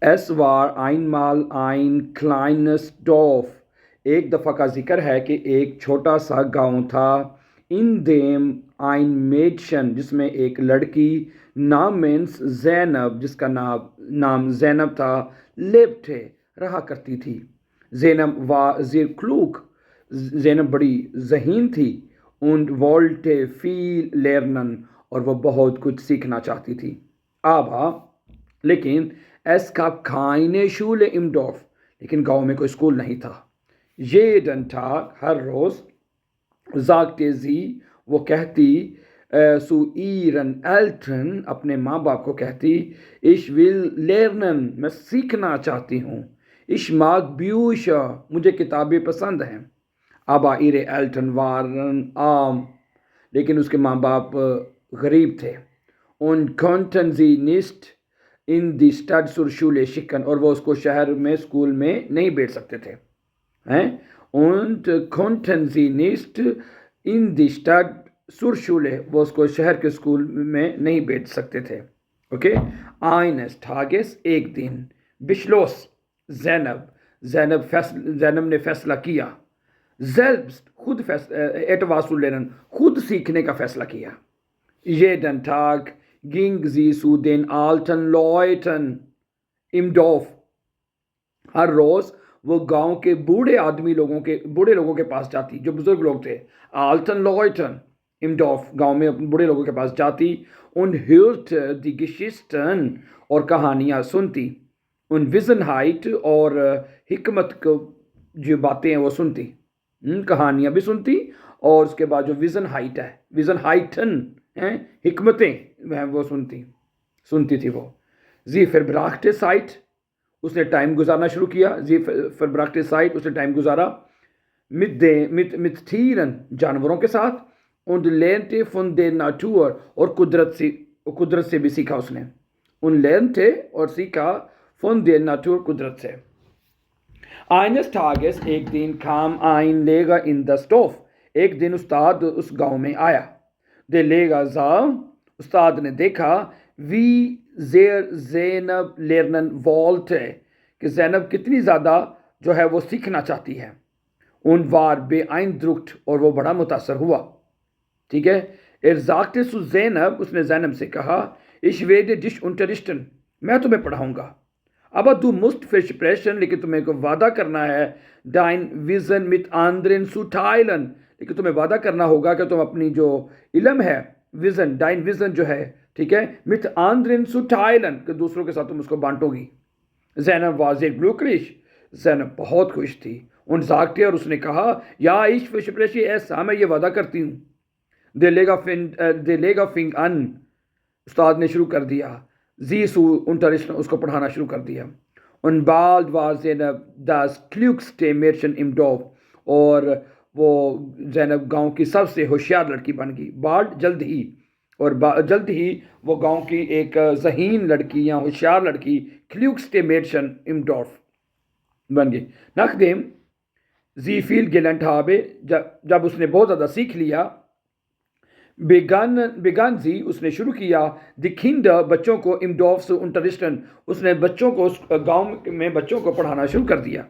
Es war einmal ein kleines Dorf. ایک دفعہ کا ذکر ہے کہ ایک چھوٹا سا گاؤں تھا. in dem ein Mädchen جس میں ایک لڑکی namens زینب جس کا نام زینب تھا lebte رہا کرتی تھی. زینب war sehr klug. زینب بڑی ذہین تھی. und wollte viel lernen اور وہ بہت کچھ سیکھنا چاہتی تھی. aber لیکن es gab keine Schule im Dorf لیکن گاؤں میں کوئی اسکول نہیں تھا. jeden Tag ہر روز sagte sie وہ کہتی zu ihren Eltern اپنے ماں باپ کو کہتی ich will lernen میں سیکھنا چاہتی ہوں. ich mag Bücher مجھے کتابیں پسند ہیں. aber ihre Eltern waren arm لیکن اس کے ماں باپ غریب تھے. und konnten sie nicht in die Stadt zur Schule schicken اور وہ اس کو شہر میں اسکول میں نہیں بھیج سکتے تھے. und konnten sie nicht in die Stadt zur Schule وہ اس کو شہر کے اسکول میں نہیں بھیج سکتے تھے. اوکے. eines Tages ایک دن beschloss زینب نے فیصلہ کیا selbst خود etwas zu lernen خود سیکھنے کا فیصلہ کیا. jeden Tag ging sie zu den alten Leuten im Dorf ہر روز وہ گاؤں کے بوڑھے لوگوں کے پاس جاتی جو بزرگ لوگ تھے. alten Leuten im Dorf گاؤں میں بوڑھے لوگوں کے پاس جاتی. und hörte die Geschichten اور کہانیاں سنتی. und Weisheit اور حکمت کو جو باتیں ہیں وہ سنتی. کہانیاں بھی سنتی اور اس کے بعد جو Weisheit ہے Weisheiten حکمتیں وہ سنتی تھی وہ. sie verbrachte Zeit اس نے ٹائم گزارنا شروع کیا. sie verbrachte Zeit اس نے ٹائم گزارا mit Tieren جانوروں کے ساتھ. und lernte von der Natur اور قدرت سے بھی سیکھا اس نے. und lernte اور سیکھا von der Natur قدرت سے. eines Tages ایک دن kam ein Lehrer in das Dorf ایک دن استاد اس گاؤں میں آیا. der Lehrer sah استاد نے دیکھا wie sehr زینب lernen wollte کہ زینب کتنی زیادہ جو ہے وہ سیکھنا چاہتی ہے. und war beeindruckt اور وہ بڑا متاثر ہوا. ٹھیک ہے. sagte zu زینب اس نے زینب سے کہا ich werde dich unterrichten میں تمہیں پڑھاؤں گا. aber du musst versprechen لیکن تمہیں کو وعدہ کرنا ہے dein Wissen mit anderen zu teilen لیکن تمہیں وعدہ کرنا ہوگا کہ تم اپنی جو علم ہے dein Wissen جو ہے ٹھیک ہے mit anderen zu teilen کہ دوسروں کے ساتھ تم اس کو بانٹو گی. زینب war sehr glücklich زینب بہت خوش تھی. und sagte اور اس نے کہا ja ich verspreche es میں یہ وعدہ کرتی ہوں. der Lehrer fing an استاد نے شروع کر دیا sie zu unterrichten اس کو پڑھانا شروع کر دیا. und bald war Zeynep das klügste Mädchen im Dorf اور وہ زینب گاؤں کی سب سے ہوشیار لڑکی بن گئی. bald جلد ہی اور جلد ہی وہ گاؤں کی ایک ذہین لڑکی یا ہوشیار لڑکی klügste Mädchen im Dorf بن گئی. nachdem sie viel gelernt habe جب اس نے بہت زیادہ سیکھ لیا begann sie اس نے شروع کیا die Kinder بچوں کو im Dorf zu unterrichten اس نے بچوں کو گاؤں میں بچوں کو پڑھانا شروع کر دیا.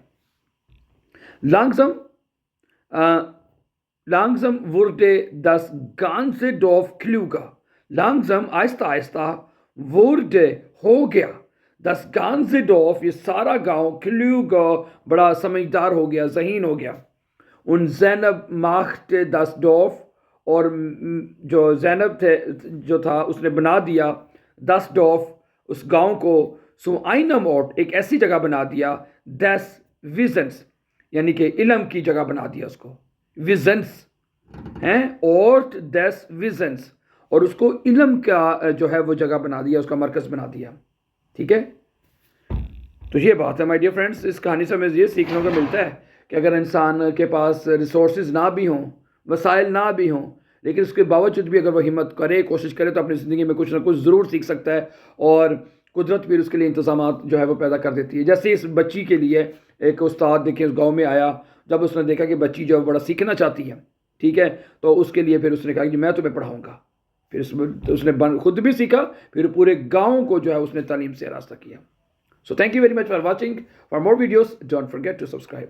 langsam wurde das ganze Dorf klüger langsam آہستہ آہستہ wurde ہو گیا das ganze Dorf یہ سارا گاؤں klüger بڑا سمجھدار ہو گیا ذہین ہو گیا. und Zeynep machte das Dorf اور جو زینب جو تھا اس نے بنا دیا das Dorf اس گاؤں کو zu einem Ort ایک ایسی جگہ بنا دیا des Wissens یعنی کہ علم کی جگہ بنا دیا اس کو. Wissens Ort des Wissens اور اس کو علم کا جو ہے وہ جگہ بنا دیا اس کا مرکز بنا دیا. ٹھیک ہے. تو یہ بات ہے مائی ڈیئر فرینڈس. اس کہانی سے ہمیں یہ سیکھنے کو ملتا ہے کہ اگر انسان کے پاس ریسورسز نہ بھی ہوں وسائل نہ بھی ہوں لیکن اس کے باوجود بھی اگر وہ ہمت کرے کوشش کرے تو اپنی زندگی میں کچھ نہ کچھ ضرور سیکھ سکتا ہے اور قدرت بھی اس کے لیے انتظامات جو ہے وہ پیدا کر دیتی ہے. جیسے اس بچی کے لیے ایک استاد دیکھیں اس گاؤں میں آیا جب اس نے دیکھا کہ بچی جو بڑا سیکھنا چاہتی ہے ٹھیک ہے تو اس کے لیے پھر اس نے کہا کہ میں تمہیں پڑھاؤں گا. پھر اس نے خود بھی سیکھا پھر پورے گاؤں کو جو ہے اس نے تعلیم سے راستہ کیا. So thank you very much for watching. For more videos, don't forget to subscribe.